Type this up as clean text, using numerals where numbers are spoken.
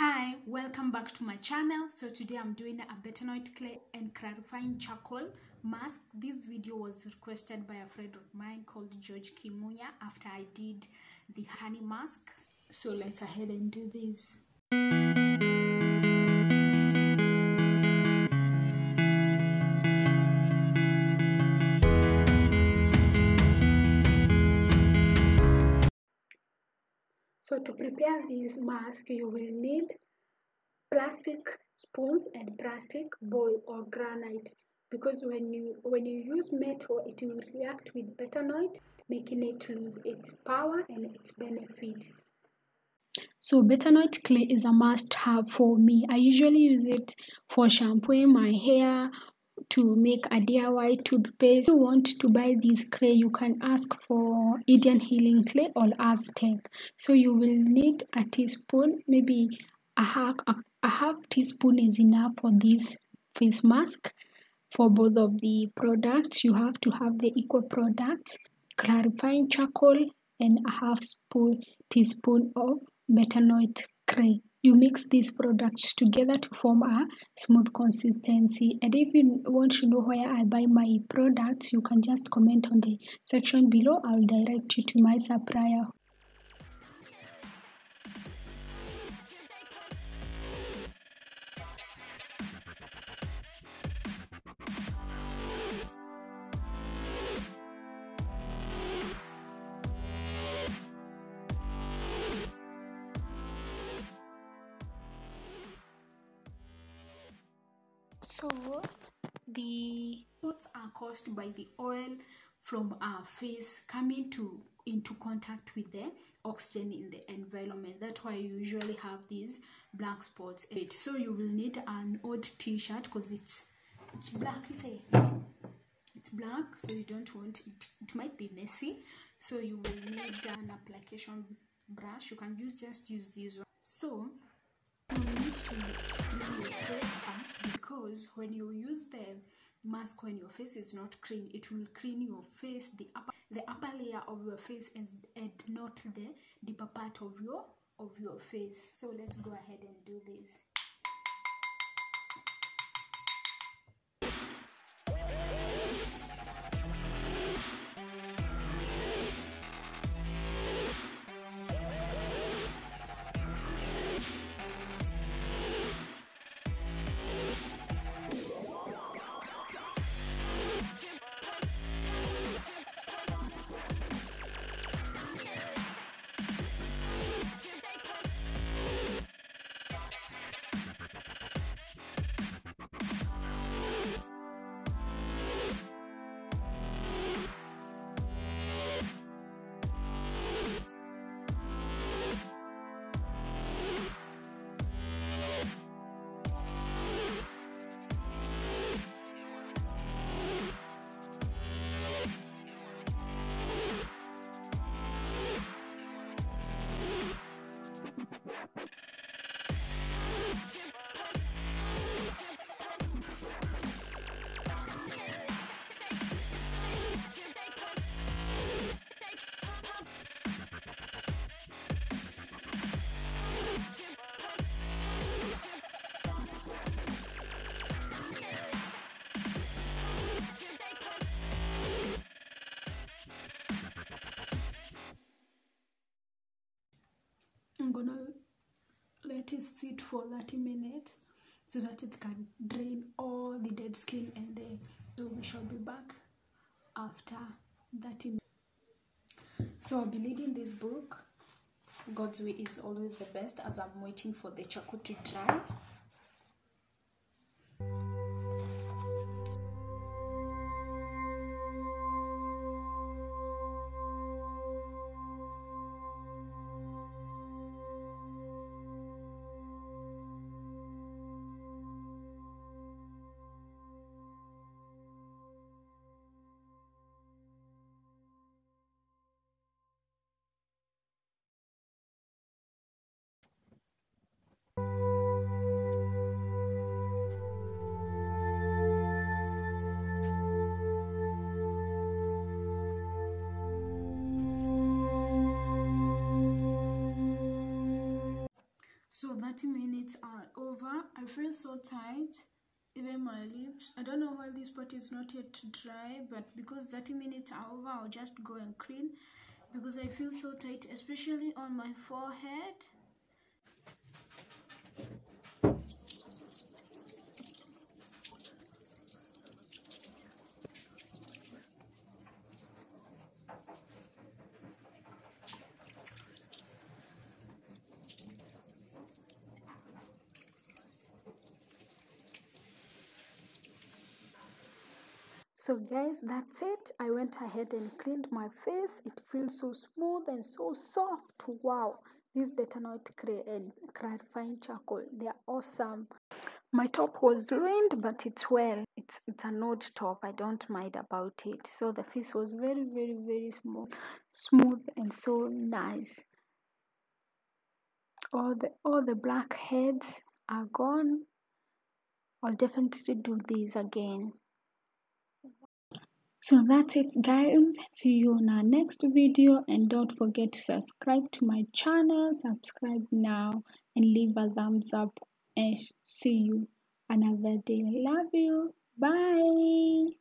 Hi, welcome back to my channel. So today I'm doing a bentonite clay and clarifying charcoal mask. This video was requested by a friend of mine called George Kimunya after I did the honey mask. So let's ahead and do this. So to prepare this mask, you will need plastic spoons and plastic bowl or granite, because when you use metal, it will react with bentonite, making it lose its power and its benefit. So bentonite clay is a must-have for me. I usually use it for shampooing my hair, to make a DIY toothpaste. If you want to buy this clay, you can ask for Indian healing clay or Aztec. So you will need a teaspoon, maybe a half teaspoon is enough for this face mask. For both of the products, you have to have the equal products: clarifying charcoal and a half teaspoon of bentonite clay. You mix these products together to form a smooth consistency. And if you want to know where I buy my products, you can just comment on the section below. I'll direct you to my supplier. So the spots are caused by the oil from our face coming into contact with the oxygen in the environment. That's why you usually have these black spots. So you will need an old t-shirt, because it's black, you say it's black, so you don't want it might be messy. So you will need an application brush. You can just use this one. So you need to clean your face first, because when you use the mask, when your face is not clean, it will clean your face, the upper layer of your face, and not the deeper part of your face. So let's go ahead and do this. I'm gonna let it sit for 30 minutes so that it can drain all the dead skin, and then so we shall be back after 30 minutes. So I'll be reading this book, God's Way is Always the Best, as I'm waiting for the charcoal to dry. So 30 minutes are over. I feel so tight. Even my lips. I don't know why this part is not yet dry, but because 30 minutes are over, I'll just go and clean because I feel so tight, especially on my forehead. So guys, that's it. I went ahead and cleaned my face. It feels so smooth and so soft. Wow, this Bentonite and clarifying charcoal, they are awesome. My top was ruined, but it's well. It's a nude top. I don't mind about it. So the face was very, very, very smooth and so nice. All the blackheads are gone. I'll definitely do this again. So that's it guys. See you on our next video, and don't forget to subscribe to my channel. Subscribe now and leave a thumbs up, and see you another day. Love you. Bye.